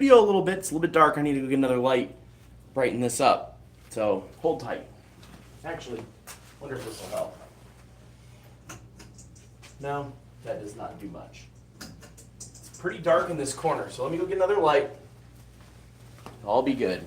video a little bit. It's a little bit dark. I need to go get another light, brighten this up. So hold tight. Actually, wonder if this will help. No, that does not do much. It's pretty dark in this corner, so let me go get another light. I'll be good.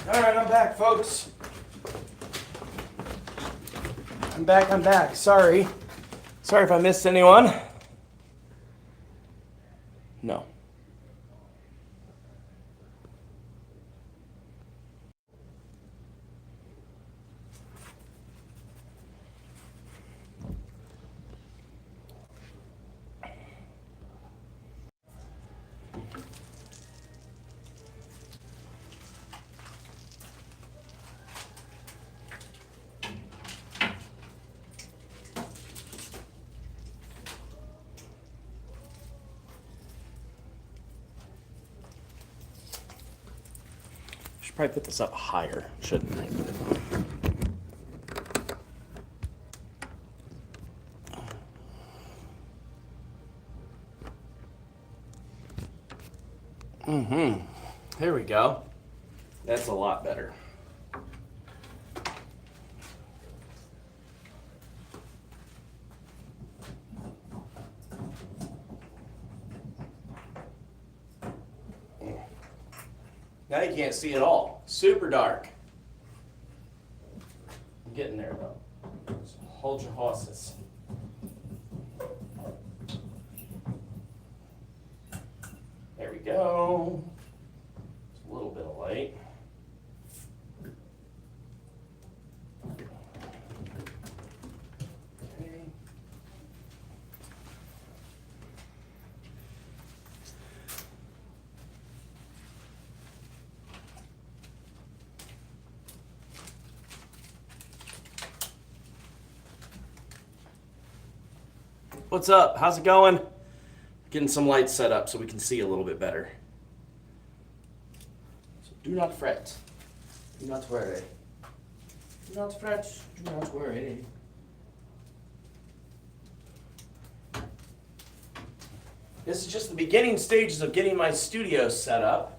All right, I'm back, folks. I'm back. Sorry if I missed anyone. No. Should probably put this up higher, shouldn't I? There we go. That's a lot better. Now you can't see it all. Super dark. I'm getting there though. So hold your horses. There we go. Just a little bit of light. Okay. What's up? How's it going? Getting some lights set up so we can see a little bit better. So do not fret. Do not worry. Do not fret. Do not worry. This is just the beginning stages of getting my studio set up.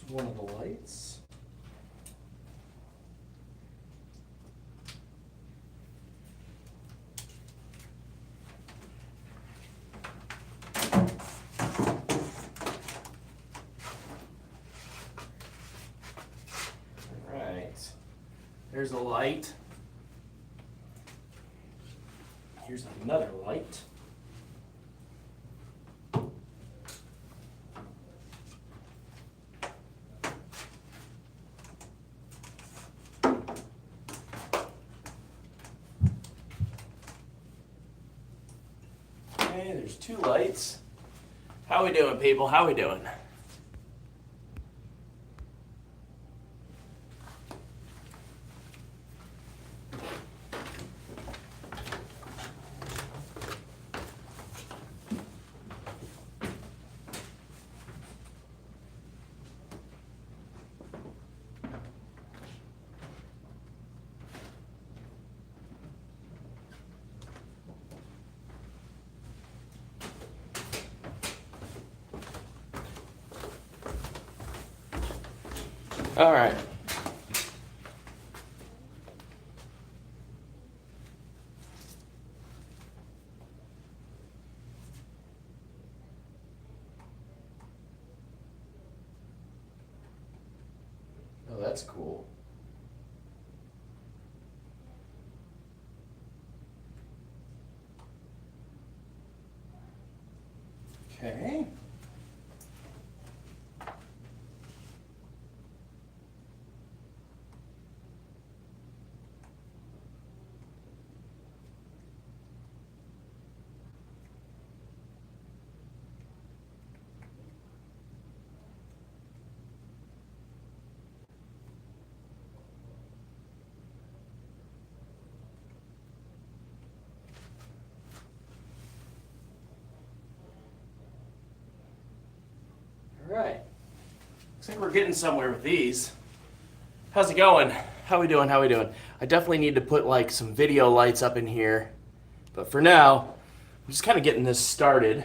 One of the lights. All right. There's a light. Here's another light. Okay, there's two lights. How we doing, people? How we doing? All right. Oh, that's cool. Okay. All right. Looks like we're getting somewhere with these. How's it going? How we doing? How we doing? I definitely need to put like some video lights up in here. But for now, I'm just kind of getting this started.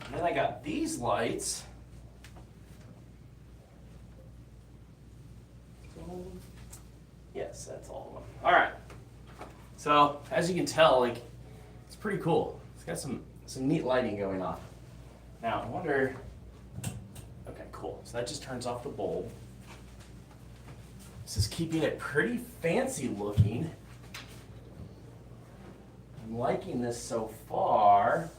And then I got these lights. Yes, that's all of them. All right. So as you can tell, like it's pretty cool. It's got some neat lighting going on. Now I wonder. Okay, cool. So that just turns off the bulb. This is keeping it pretty fancy looking. I'm liking this so far.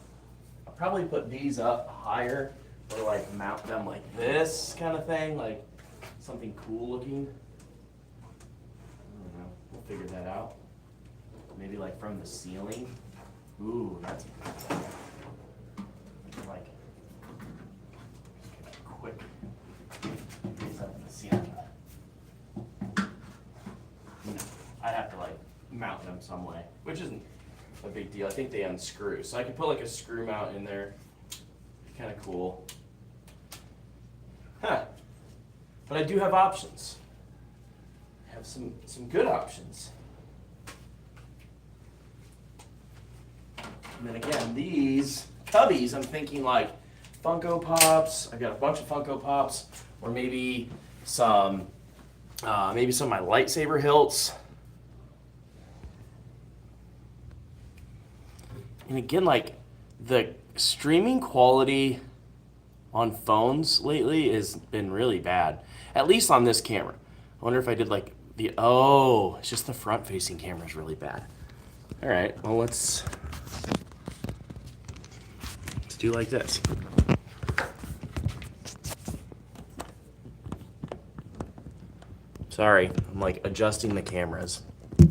I'll probably put these up higher or like mount them like this kind of thing, like something cool looking. I don't know. We'll figure that out. Maybe like from the ceiling. Ooh, that's a good idea. Like quick. These up in the ceiling. I have to like mount them some way, which isn't a big deal. I think they unscrew, so I could put like a screw mount in there. Kind of cool. Huh. But I do have options. I have some good options. And then again, these cubbies, I'm thinking like Funko Pops. I've got a bunch of Funko Pops, or maybe some of my lightsaber hilts. And again, like the streaming quality on phones lately has been really bad. At least on this camera. I wonder if I did like it's just the front facing camera is really bad. All right, well let's do like this. Sorry, I'm like adjusting the cameras. I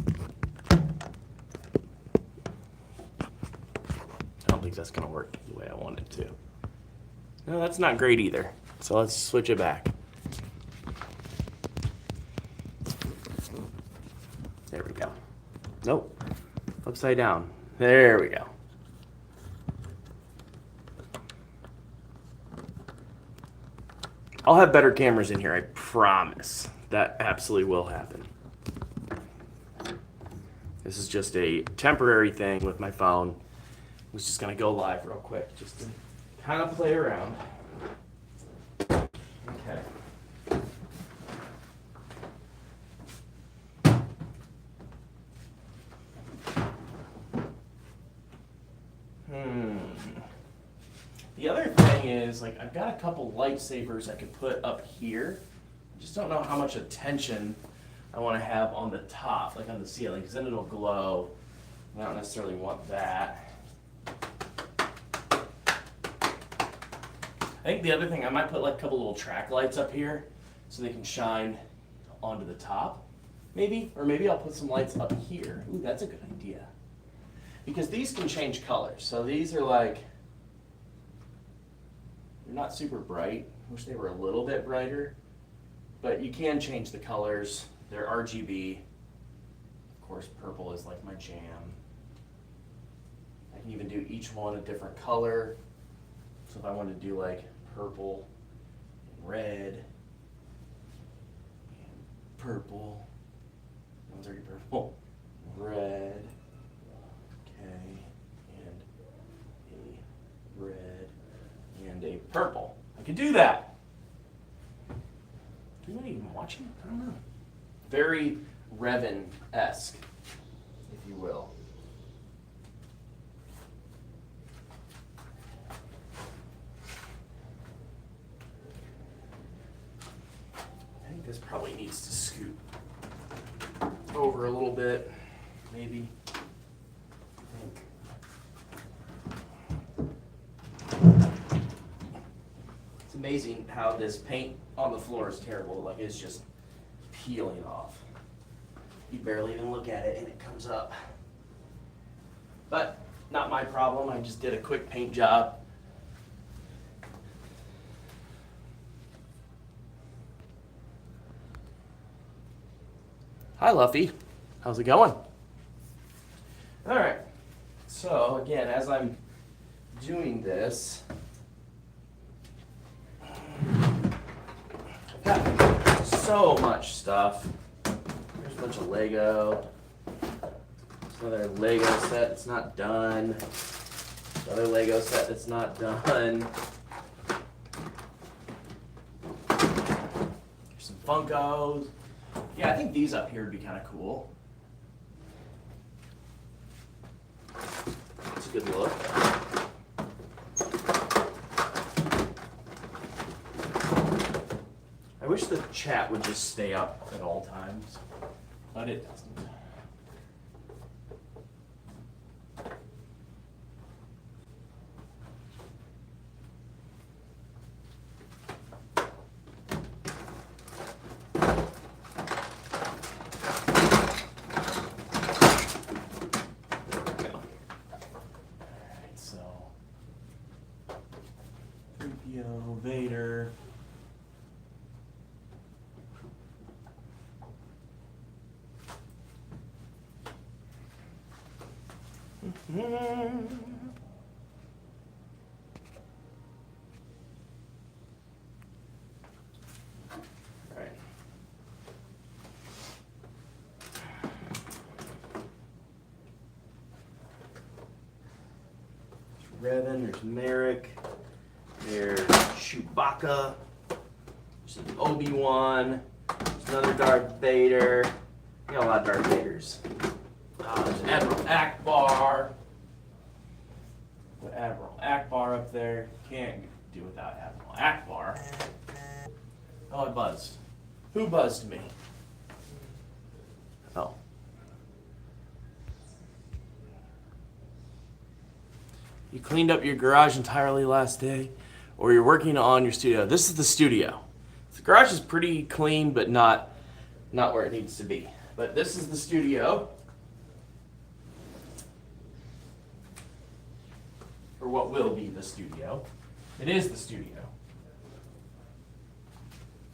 don't think that's gonna work the way I want it to. No, that's not great either. So let's switch it back. There we go. Nope. Upside down. There we go. I'll have better cameras in here, I promise. That absolutely will happen. This is just a temporary thing with my phone. I was just gonna go live real quick, just to kind of play around. Okay. The other thing is, like, I've got a couple lightsabers I could put up here. I just don't know how much attention I want to have on the top, like on the ceiling, because then it'll glow. I don't necessarily want that. I think the other thing, I might put like a couple little track lights up here so they can shine onto the top, maybe. Or maybe I'll put some lights up here. Ooh, that's a good idea. Because these can change colors. So these are like, they're not super bright. I wish they were a little bit brighter. But you can change the colors. They're RGB. Of course, purple is like my jam. I can even do each one a different color. So if I want to do like purple and red and purple, that one's already purple, red, okay, and purple. I could do that. Is anyone even watching? I don't know. Very Revan-esque, if you will. I think this probably needs to scoot over a little bit, maybe. It's amazing how this paint on the floor is terrible. Like, it's just peeling off. You barely even look at it and it comes up. But not my problem. I just did a quick paint job. Hi, Luffy. How's it going? All right. So again, as I'm doing this, I've got so much stuff. There's a bunch of Lego. There's another Lego set that's not done. Another Lego set that's not done. There's some Funkos. Yeah, I think these up here would be kind of cool. It's a good look. I wish the chat would just stay up at all times, but it doesn't. Vader. Right. There's Revan, there's Merrick. There's Chewbacca, there's an Obi-Wan, there's another Darth Vader. We got a lot of Darth Vaders. There's Admiral Ackbar. Put Admiral Ackbar up there. Can't do without Admiral Ackbar. Oh, it buzzed. Who buzzed me? Oh. You cleaned up your garage entirely last day? Or you're working on your studio. This is the studio. The garage is pretty clean, but not where it needs to be. But this is the studio. Or what will be the studio. It is the studio.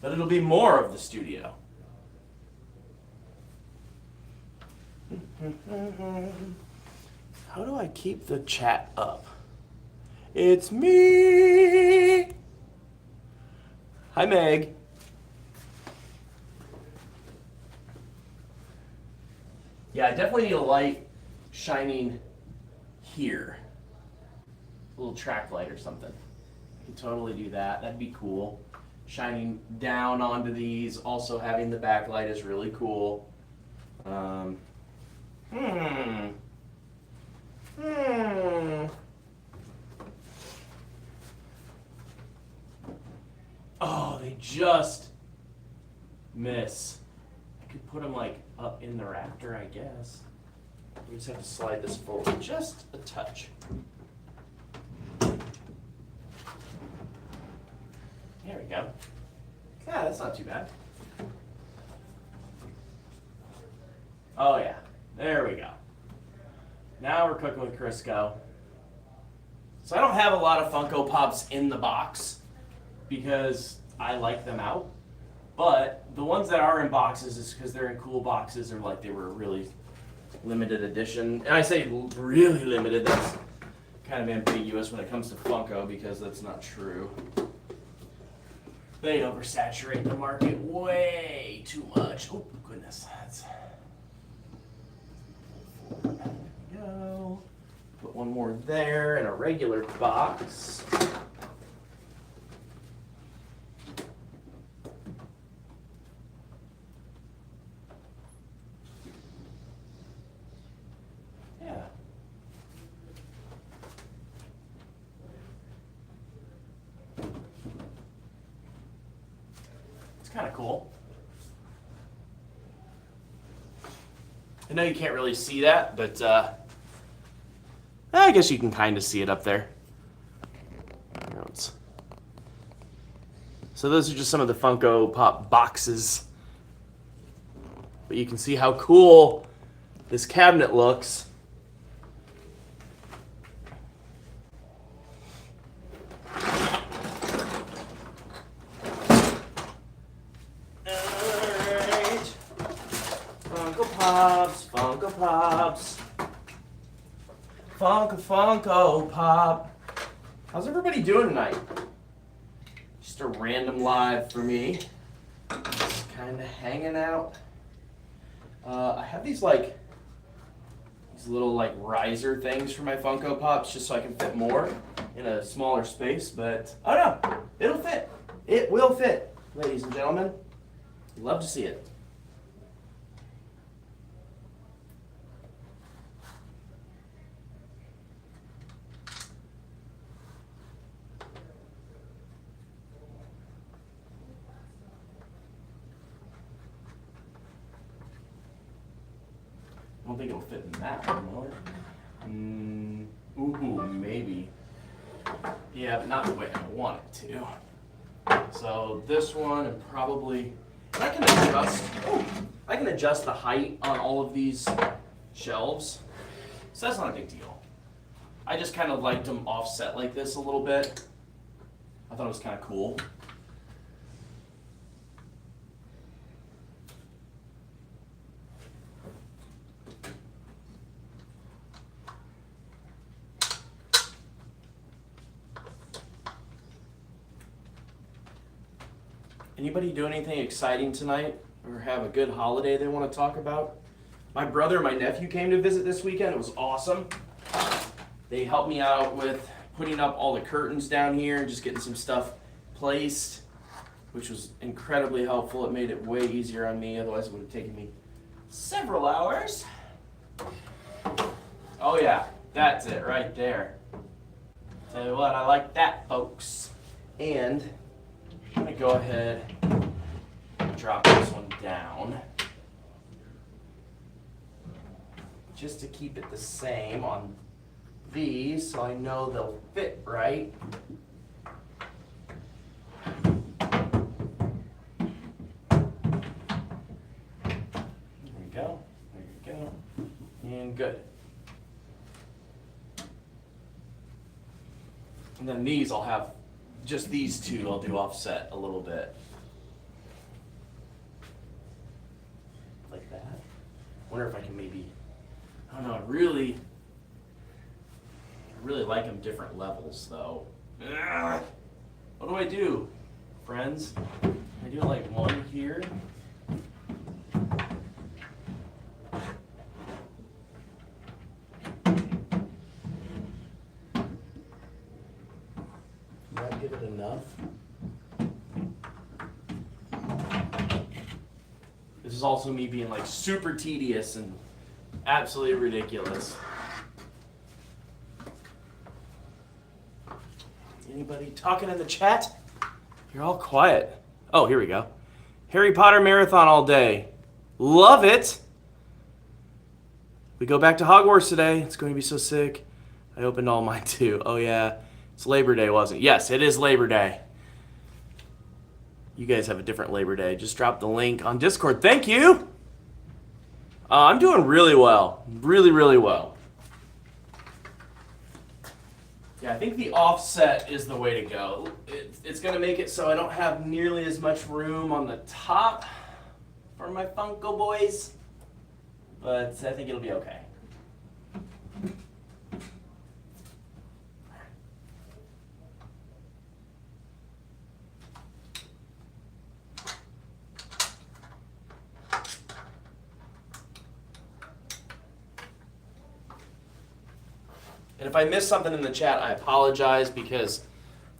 But it'll be more of the studio. How do I keep the chat up? It's me. Hi, Meg. Yeah, I definitely need a light shining here. A little track light or something. I can totally do that. That'd be cool. Shining down onto these, also having the backlight is really cool. Oh, they just miss. I could put them like up in the rafter, I guess. We just have to slide this forward just a touch. There we go. Yeah, that's not too bad. Oh yeah, there we go. Now we're cooking with Crisco. So I don't have a lot of Funko Pops in the box because I like them out. But the ones that are in boxes is because they're in cool boxes or like they were really limited edition. And I say really limited, that's kind of ambiguous when it comes to Funko because that's not true. They oversaturate the market way too much. Oh goodness, that's... There we go. Put one more there in a regular box. It's kind of cool. I know you can't really see that, but I guess you can kind of see it up there. So those are just some of the Funko Pop boxes. But you can see how cool this cabinet looks. Alright. Funko Pops, Funko Pops. Funko Pop. How's everybody doing tonight? Just a random live for me. Just kind of hanging out. I have these little riser things for my Funko Pops just so I can fit more in a smaller space, but oh no, it'll fit. It will fit, ladies and gentlemen. Love to see it. I don't think it'll fit in that one, will it? Ooh, maybe. Yeah, but not the way I want it to. So this one and probably, and I can adjust the height on all of these shelves. So that's not a big deal. I just kind of liked them offset like this a little bit. I thought it was kind of cool. Anybody do anything exciting tonight or have a good holiday they want to talk about? My brother and my nephew came to visit this weekend. It was awesome. They helped me out with putting up all the curtains down here and just getting some stuff placed, which was incredibly helpful. It made it way easier on me. Otherwise, it would have taken me several hours. Oh yeah, that's it right there. Tell you what, I like that, folks. And I'm going to go ahead and drop this one down just to keep it the same on these so I know they'll fit right. There we go. There you go. And good. And then these I'll have just these two I'll do offset a little bit. Like that. Wonder if I can maybe, I don't know, I really like them different levels though. Ugh. What do I do, friends? I do like one here. Give it enough. This is also me being super tedious and absolutely ridiculous. Anybody talking in the chat? You're all quiet. Oh, here we go. Harry Potter marathon all day. Love it. We go back to Hogwarts today. It's going to be so sick. I opened all mine too. Oh yeah. It's Labor Day, wasn't it? Yes, it is Labor Day. You guys have a different Labor Day. Just drop the link on Discord. Thank you. I'm doing really well. Really, really well. Yeah, I think the offset is the way to go. It's going to make it so I don't have nearly as much room on the top for my Funko boys. But I think it'll be okay. And if I miss something in the chat, I apologize because,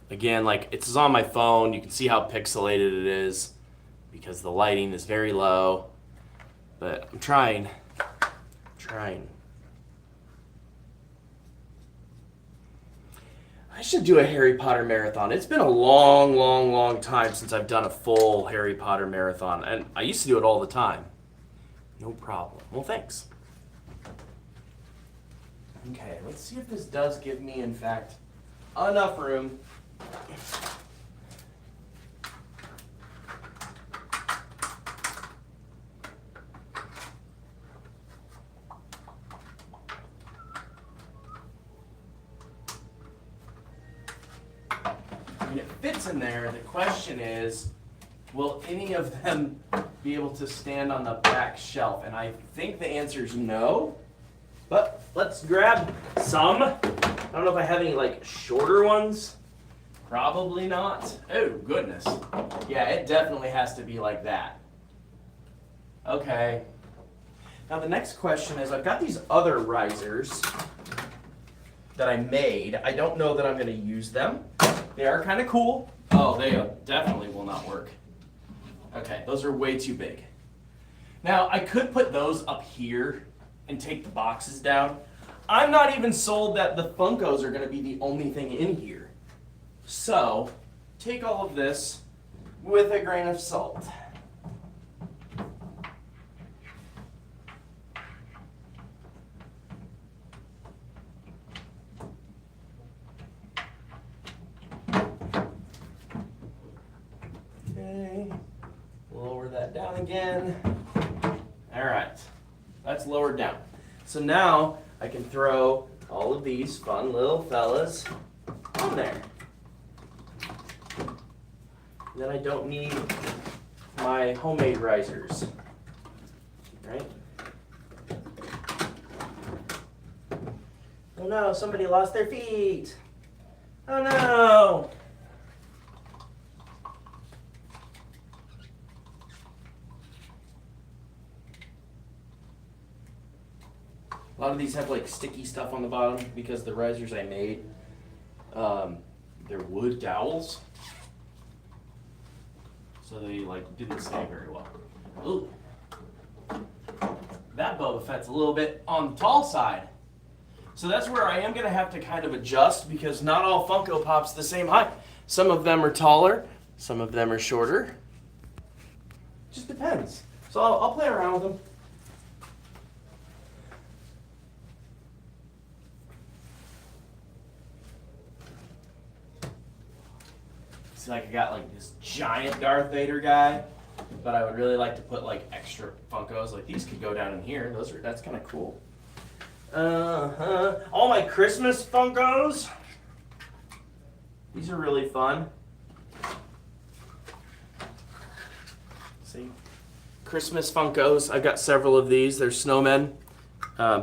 again, it's on my phone. You can see how pixelated it is because the lighting is very low. But I'm trying. I should do a Harry Potter marathon. It's been a long, long, long time since I've done a full Harry Potter marathon, and I used to do it all the time. No problem. Well, thanks. Okay, let's see if this does give me, in fact, enough room. It fits in there. The question is, will any of them be able to stand on the back shelf? And I think the answer is no. But let's grab some. I don't know if I have any like shorter ones. Probably not. Oh, goodness. Yeah, it definitely has to be like that. Okay. Now the next question is, I've got these other risers that I made. I don't know that I'm going to use them. They are kind of cool. Oh, they definitely will not work. Okay, those are way too big. Now, I could put those up here and take the boxes down. I'm not even sold that the Funkos are going to be the only thing in here. So, take all of this with a grain of salt. Okay, lower that down again. All right, that's lowered down. So now I can throw all of these fun little fellas on there. Then I don't need my homemade risers, right? Oh no, somebody lost their feet. Oh no. A lot of these have like sticky stuff on the bottom because the risers I made, they're wood dowels. So they like didn't stay very well. Ooh. That Boba Fett's a little bit on the tall side. So that's where I am gonna have to kind of adjust because not all Funko Pop's the same height. Some of them are taller, some of them are shorter. Just depends. So I'll play around with them. See, like I got like this giant Darth Vader guy, but I would really like to put like extra Funkos. Like these could go down in here. That's kind of cool. All my Christmas Funkos. These are really fun. See, Christmas Funkos. I've got several of these. They're snowmen.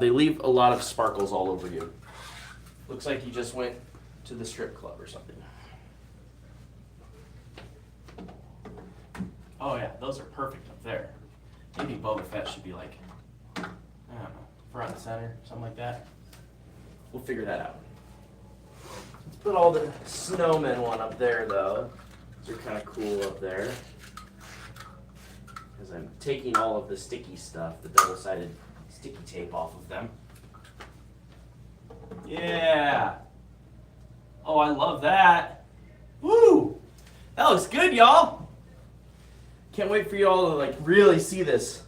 They leave a lot of sparkles all over you. Looks like you just went to the strip club or something. Oh yeah, those are perfect up there. Maybe Boba Fett should be like, I don't know, front and center, something like that. We'll figure that out. Let's put all the snowmen one up there though. Those are kind of cool up there. Because I'm taking all of the sticky stuff, the double-sided sticky tape off of them. Yeah. Oh, I love that. Woo! That looks good, y'all. Can't wait for you all to like really see this.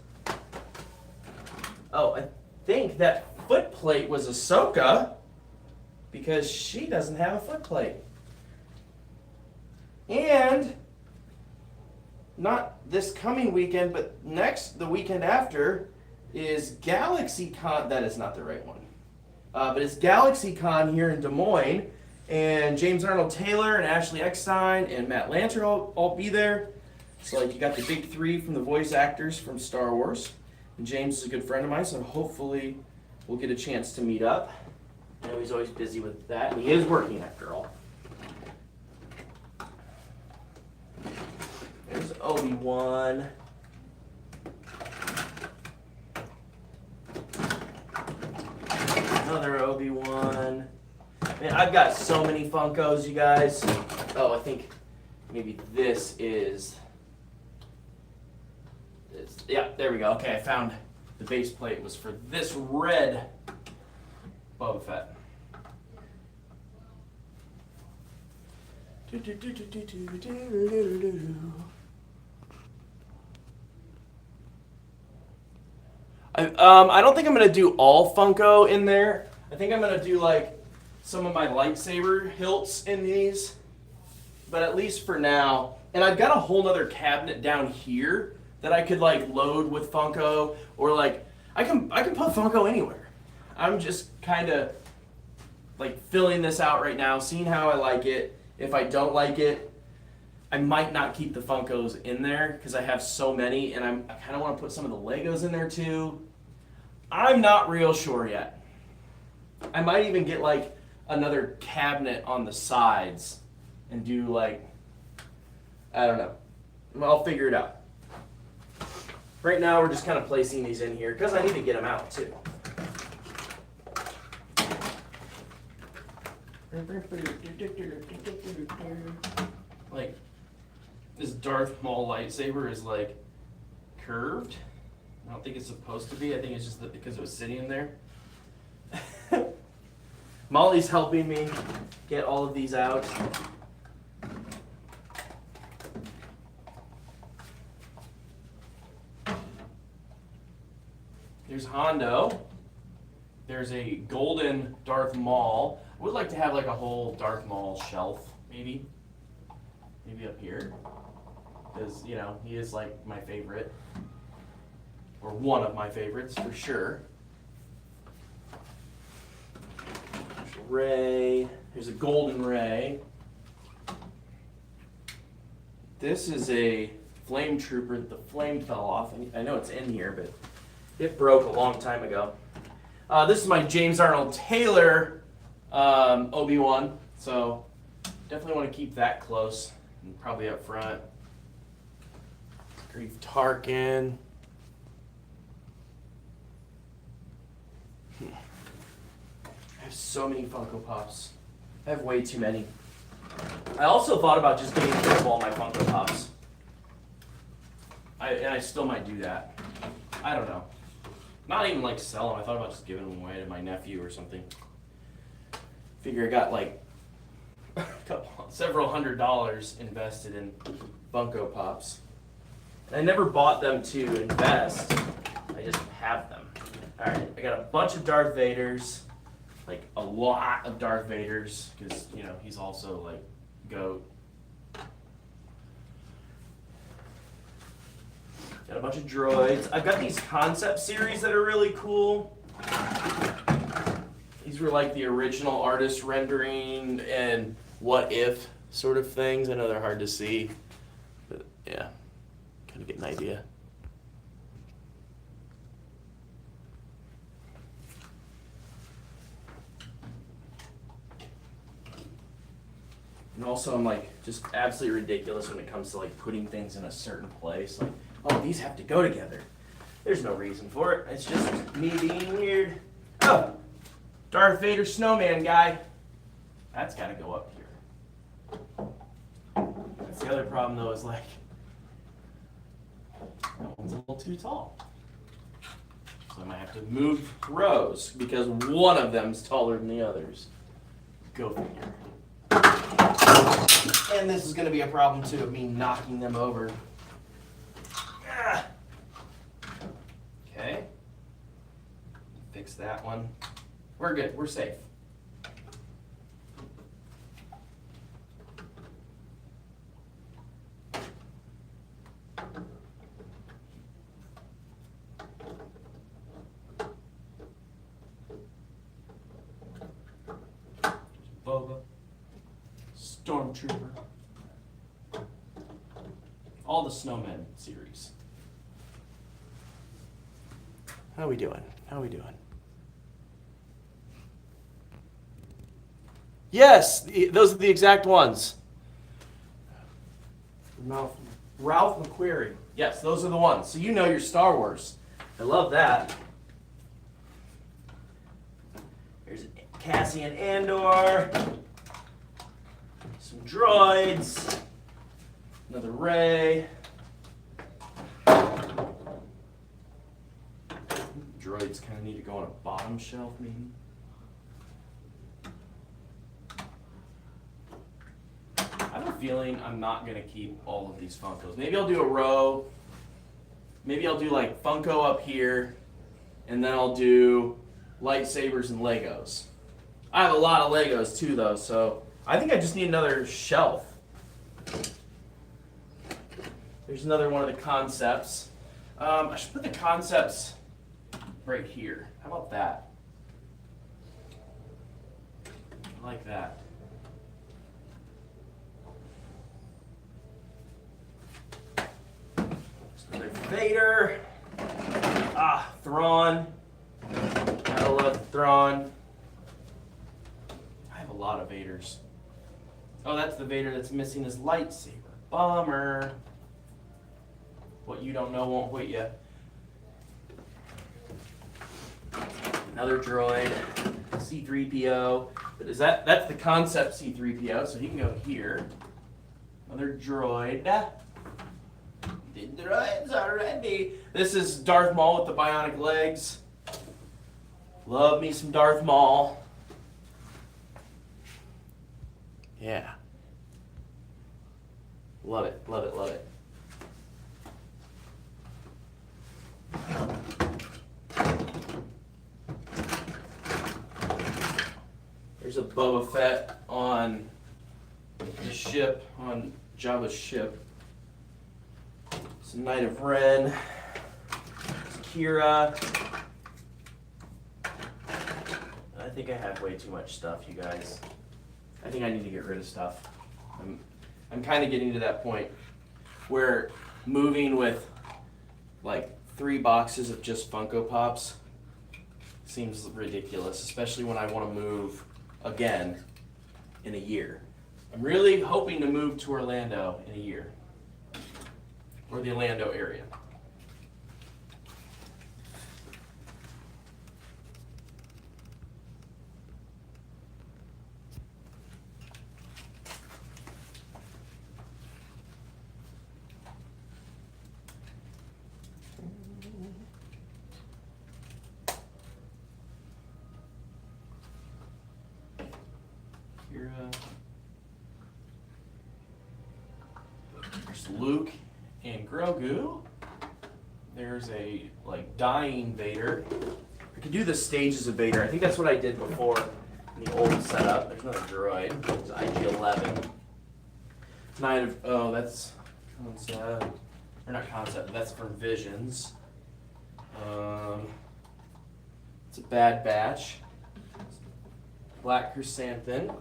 Oh, I think that foot plate was Ahsoka because she doesn't have a foot plate. And not this coming weekend, but the weekend after is GalaxyCon. That is not the right one. But it's GalaxyCon here in Des Moines. And James Arnold Taylor and Ashley Eckstein and Matt Lanter all be there. So like you got the big three from the voice actors from Star Wars. And James is a good friend of mine, so hopefully we'll get a chance to meet up. I know he's always busy with that, and he is working after all. There's Obi-Wan. Another Obi-Wan. Man, I've got so many Funkos, you guys. Oh, I think maybe this is... Yeah, there we go. Okay, I found the base plate was for this red Boba Fett. I don't think I'm gonna do all Funko in there. I think I'm gonna do like some of my lightsaber hilts in these, but at least for now. And I've got a whole nother cabinet down here that I could like load with Funko, or like I can put Funko anywhere. I'm just kind of like filling this out right now, seeing how I like it. If I don't like it, I might not keep the Funkos in there because I have so many, and I kind of want to put some of the Legos in there too. I'm not real sure yet. I might even get like another cabinet on the sides and do like, I don't know. I'll figure it out. Right now we're just kind of placing these in here because I need to get them out too. Like, this Darth Maul lightsaber is like curved. I don't think it's supposed to be. I think it's just that because it was sitting in there. Molly's helping me get all of these out. There's Hondo. There's a golden Darth Maul. I would like to have like a whole Darth Maul shelf, maybe. Maybe up here. Because, you know, he is like my favorite. Or one of my favorites, for sure. There's Rey. There's a golden Rey. This is a flame trooper. The flame fell off. I know it's in here, but it broke a long time ago. This is my James Arnold Taylor Obi-Wan. So definitely want to keep that close and probably up front. Greef Tarkin. I have so many Funko Pops. I have way too many. I also thought about just getting rid of all my Funko Pops. And I still might do that. I don't know. Not even like sell them. I thought about just giving them away to my nephew or something. Figure I got like several $100s invested in Funko Pops. And I never bought them to invest. I just have them. Alright, I got a bunch of Darth Vaders. Like a lot of Darth Vaders. Because, you know, he's also like GOAT. Got a bunch of droids. I've got these concept series that are really cool. These were like the original artist rendering and what if sort of things. I know they're hard to see, but yeah, kind of get an idea. And also I'm like just absolutely ridiculous when it comes to like putting things in a certain place. Like, oh, these have to go together. There's no reason for it. It's just me being weird. Oh, Darth Vader snowman guy. That's got to go up here. That's the other problem though, is like, that one's a little too tall. So I might have to move rows because one of them's taller than the others. Go figure. And this is going to be a problem too, of me knocking them over. Okay. Fix that one. We're good. We're safe. Boba. Stormtrooper. All the Snowmen series. How are we doing? How are we doing? Yes, those are the exact ones. Ralph McQuarrie. Yes, those are the ones. So you know your Star Wars. I love that. There's Cassian Andor. Some droids. Another Rey. Droids kind of need to go on a bottom shelf, maybe. I don't feeling I'm not gonna keep all of these Funkos. Maybe I'll do a row. Maybe I'll do like Funko up here, and then I'll do lightsabers and Legos. I have a lot of Legos too though, so I think I just need another shelf. There's another one of the concepts. I should put the concepts right here. How about that? I like that. There's another Vader. Ah, Thrawn. Gotta love Thrawn. I have a lot of Vaders. Oh, that's the Vader that's missing his lightsaber. Bummer. What you don't know won't quit you. Another droid. C-3PO. But is that's the concept C-3PO, so he can go here. Another droid. The droids are ready. This is Darth Maul with the bionic legs. Love me some Darth Maul. Yeah. Love it, love it, love it. There's a Boba Fett on the ship, on Jabba's ship. It's a Knight of Ren. It's Kira. I think I have way too much stuff, you guys. I think I need to get rid of stuff. I'm kind of getting to that point where moving with like 3 boxes of just Funko Pops seems ridiculous, especially when I want to move again in a year. I'm really hoping to move to Orlando in a year, or the Orlando area. There's Luke and Grogu. There's a like dying Vader. I could do the stages of Vader. I think that's what I did before in the old setup. There's another droid. It's IG-11. Knight of, oh, that's concept, or not concept. That's from Visions. It's a Bad Batch. Black Chrysanthemum.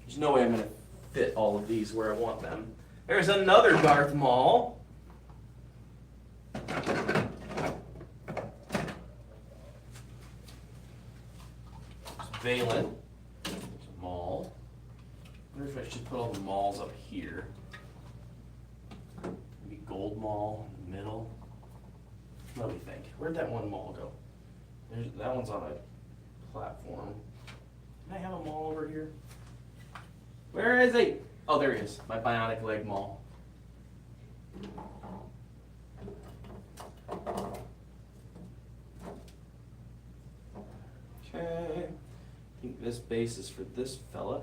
There's no way I'm going to fit all of these where I want them. There's another Darth Maul. There's Valen. There's a Maul. I wonder if I should put all the Mauls up here. Maybe Gold Maul in the middle. What do we think? Where'd that one Maul go? That one's on a platform. Can I have a Maul over here? Where is he? Oh, there he is. My bionic leg Maul. Okay. I think this base is for this fella.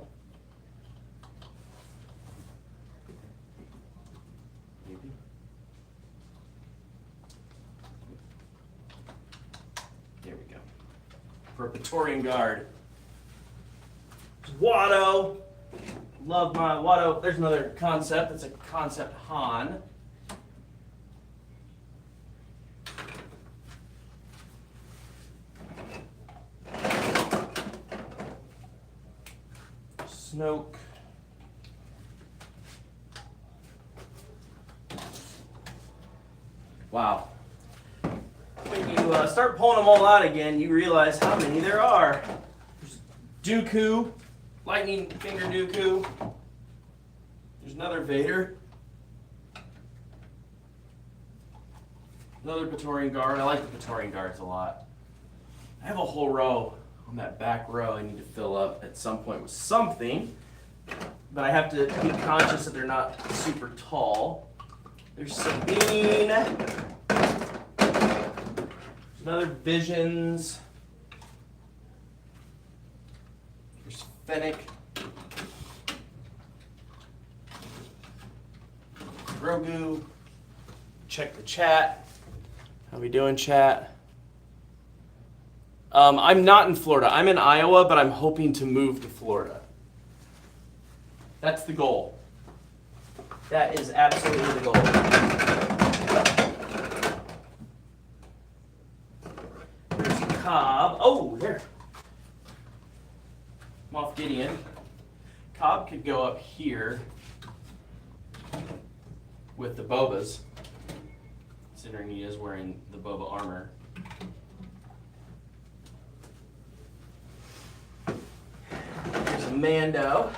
Maybe. There we go. For a Praetorian Guard. Watto. Love my Watto. There's another concept. It's a concept Han. Snoke. Wow. When you start pulling them all out again, you realize how many there are. There's Dooku. Lightning Finger Dooku. There's another Vader. Another Praetorian Guard. I like the Praetorian Guards a lot. I have a whole row on that back row I need to fill up at some point with something. But I have to be conscious that they're not super tall. There's Sabine. There's another Visions. Fennec. Grogu. Check the chat. How we doing, chat? I'm not in Florida. I'm in Iowa, but I'm hoping to move to Florida. That's the goal. That is absolutely the goal. There's Cobb. Oh, there. Moff Gideon. Cobb could go up here with the Bobas, considering he is wearing the Boba armor. There's a Mando.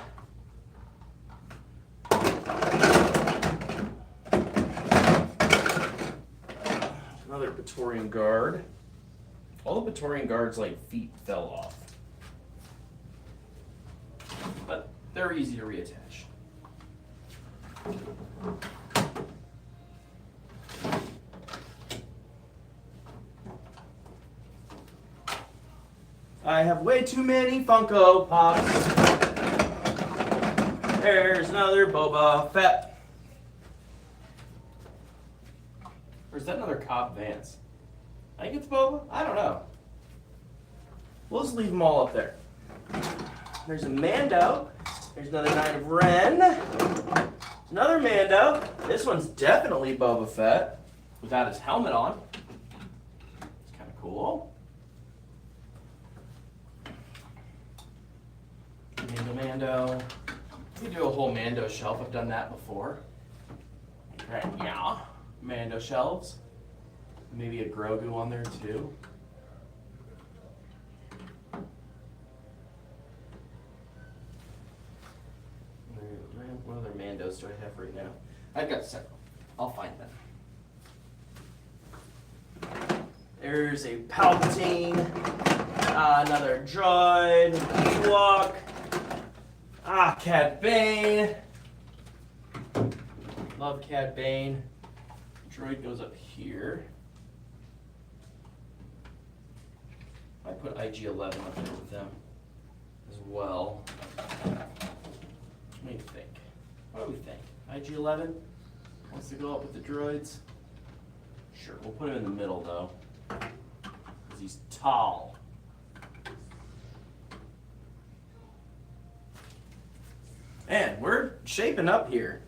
Another Praetorian Guard. All the Praetorian Guards' feet fell off, but they're easy to reattach. I have way too many Funko Pops. There's another Boba Fett. Or is that another Cobb Vance? I think it's Boba? I don't know. We'll just leave them all up there. There's a Mando. There's another Knight of Ren. Another Mando. This one's definitely Boba Fett without his helmet on. It's kind of cool. Mando. We can do a whole Mando shelf. I've done that before. Right, yeah. Mando shelves. Maybe a Grogu on there too. What other Mandos do I have right now? I've got several. I'll find them. There's a Palpatine. Another droid. Ewok. Cad Bane. Love Cad Bane. Droid goes up here. I put IG-11 up there with them as well. What do you think? What do we think? IG-11 wants to go up with the droids? Sure, we'll put him in the middle though, because he's tall. Man, we're shaping up here.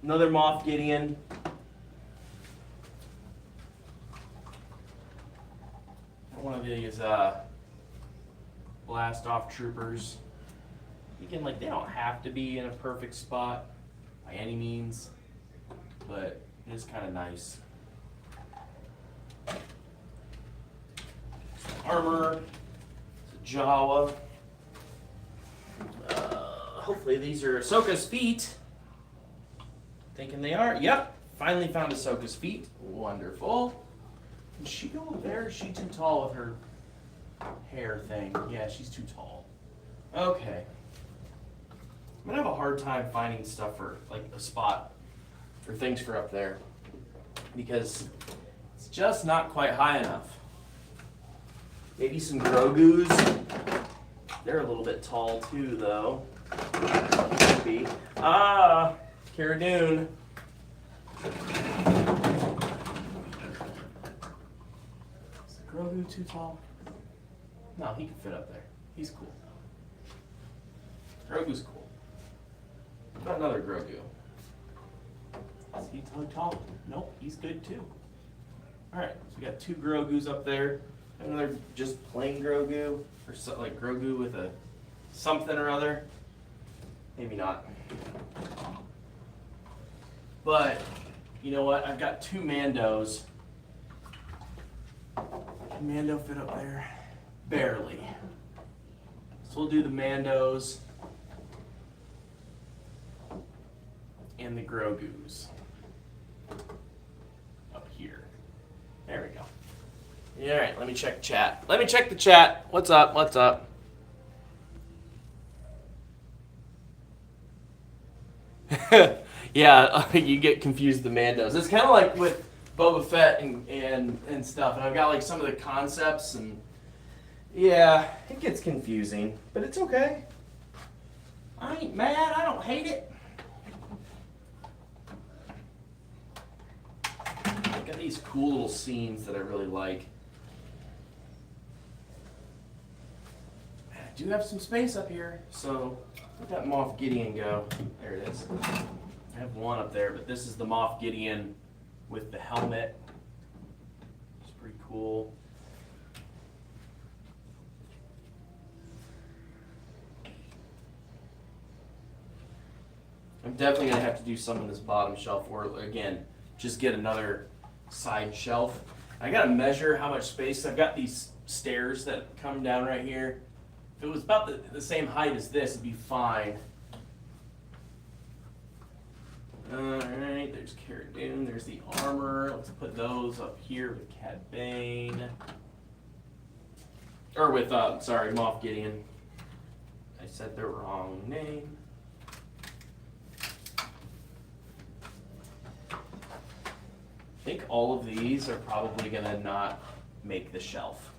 Another Moff Gideon. One of these blast off troopers. You can they don't have to be in a perfect spot by any means, but it is kind of nice. Armor. Jawa. Hopefully these are Ahsoka's feet. Thinking they are. Yep. Finally found Ahsoka's feet. Wonderful. Can she go up there? Is she too tall with her hair thing? Yeah, she's too tall. Okay. I'm gonna have a hard time finding stuff for a spot for things for up there because it's just not quite high enough. Maybe some Grogus. They're a little bit tall too, though. Maybe. Cara Dune. Is Grogu too tall? No, he can fit up there. He's cool. Grogu's cool. What about another Grogu? Is he too tall? Nope, he's good too. Alright, so we got two Grogus up there. Another just plain Grogu, or Grogu with a something or other. Maybe not. But, you know what? I've got two Mandos. Can Mando fit up there? Barely. So we'll do the Mandos and the Grogus up here. There we go. All right, let me check chat. Let me check the chat. What's up? What's up? Yeah, you get confused the Mandos. It's kind of like with Boba Fett and stuff, and I've got like some of the concepts, and yeah, it gets confusing, but it's okay. I ain't mad, I don't hate it. I've got these cool little scenes that I really like. I do have some space up here, so let that Moff Gideon go. There it is. I have one up there, but this is the Moff Gideon with the helmet. It's pretty cool. I'm definitely going to have to do some on this bottom shelf, or again, just get another side shelf. I got to measure how much space. I've got these stairs that come down right here. If it was about the same height as this, it'd be fine. Alright, there's Cara Dune, there's the armor. Let's put those up here with Cad Bane. Or with, sorry, Moff Gideon. I said the wrong name. I think all of these are probably going to not make the shelf.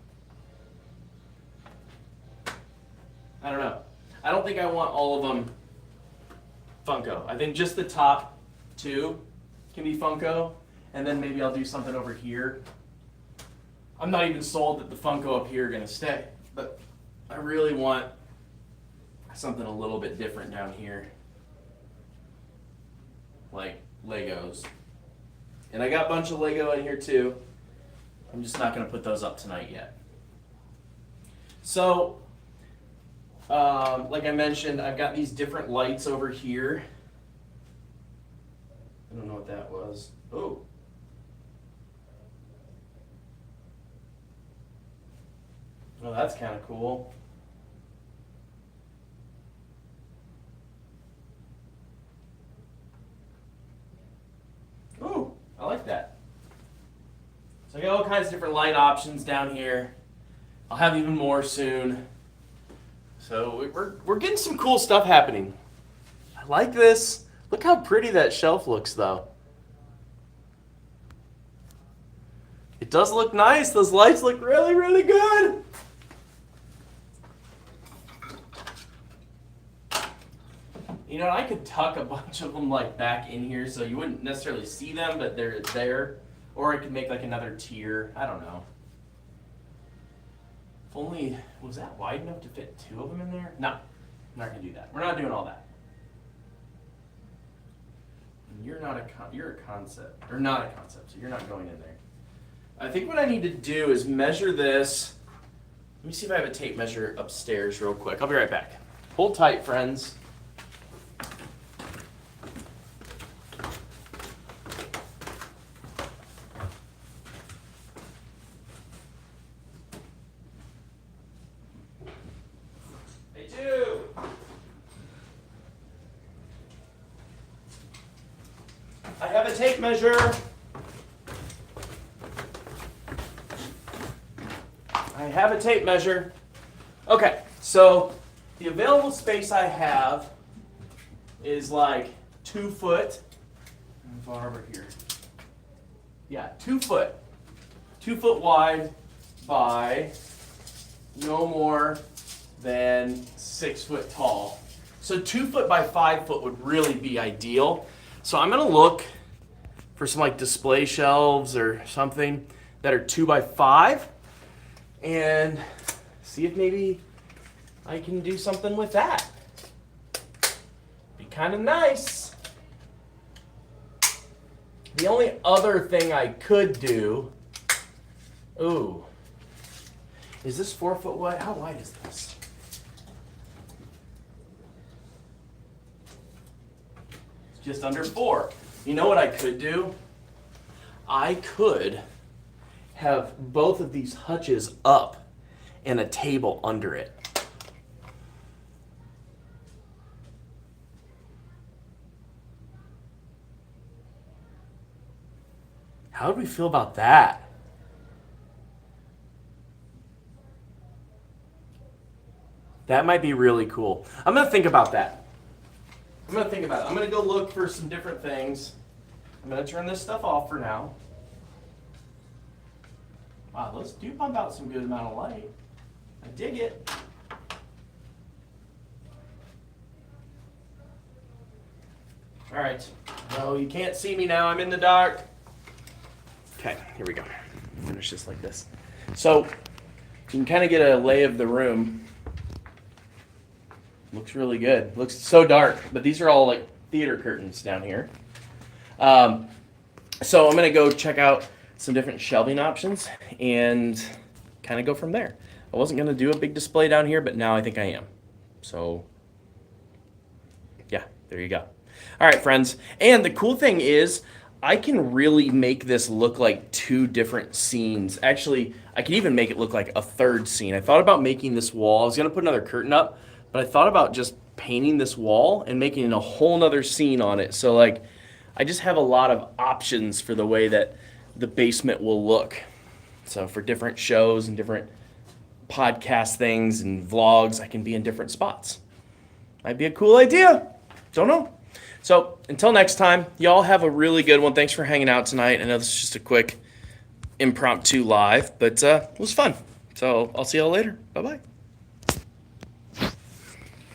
I don't know. I don't think I want all of them Funko. I think just the top two can be Funko, and then maybe I'll do something over here. I'm not even sold that the Funko up here are going to stay, but I really want something a little bit different down here, like Legos. And I got a bunch of Lego in here too. I'm just not going to put those up tonight yet. So, like I mentioned, I've got these different lights over here. I don't know what that was. Oh. Oh, that's kind of cool. Ooh, I like that. So I got all kinds of different light options down here. I'll have even more soon. So we're getting some cool stuff happening. I like this. Look how pretty that shelf looks, though. It does look nice. Those lights look really, really good. You know, I could tuck a bunch of them like back in here so you wouldn't necessarily see them, but they're there. Or I could make like another tier. I don't know. If only, was that wide enough to fit two of them in there? No, I'm not gonna do that. We're not doing all that. You're a concept, or not a concept, so you're not going in there. I think what I need to do is measure this. Let me see if I have a tape measure upstairs real quick. I'll be right back. Hold tight, friends. I have a tape measure. I have a tape measure. Okay, so the available space I have is like 2 foot. How far over here? Yeah, 2 foot. 2 foot wide by no more than 6 foot tall. So 2 foot by 5 foot would really be ideal. So I'm gonna look for some like display shelves or something that are 2 by 5 and see if maybe I can do something with that. Be kind of nice. The only other thing I could do, ooh, is this 4 foot wide? How wide is this? It's just under 4. You know what I could do? I could have both of these hutches up and a table under it. How do we feel about that? That might be really cool. I'm going to think about that. I'm going to go look for some different things. I'm going to turn this stuff off for now. Wow, those do pump out some good amount of light. I dig it. All right, no, you can't see me now, I'm in the dark. Okay, here we go. Finish this like this. So, you can kind of get a lay of the room. Looks really good. Looks so dark, but these are all like theater curtains down here. So I'm gonna go check out some different shelving options and kind of go from there. I wasn't gonna do a big display down here, but now I think I am. So yeah, there you go. All right, friends. And the cool thing is I can really make this look like two different scenes. Actually, I can even make it look like a third scene. I thought about making this wall. I was gonna put another curtain up, but I thought about just painting this wall and making a whole nother scene on it. So like, I just have a lot of options for the way that the basement will look. So for different shows and different podcast things and vlogs, I can be in different spots. Might be a cool idea. Don't know. So until next time, y'all have a really good one. Thanks for hanging out tonight. I know this is just a quick impromptu live, but it was fun. So I'll see y'all later. Bye-bye.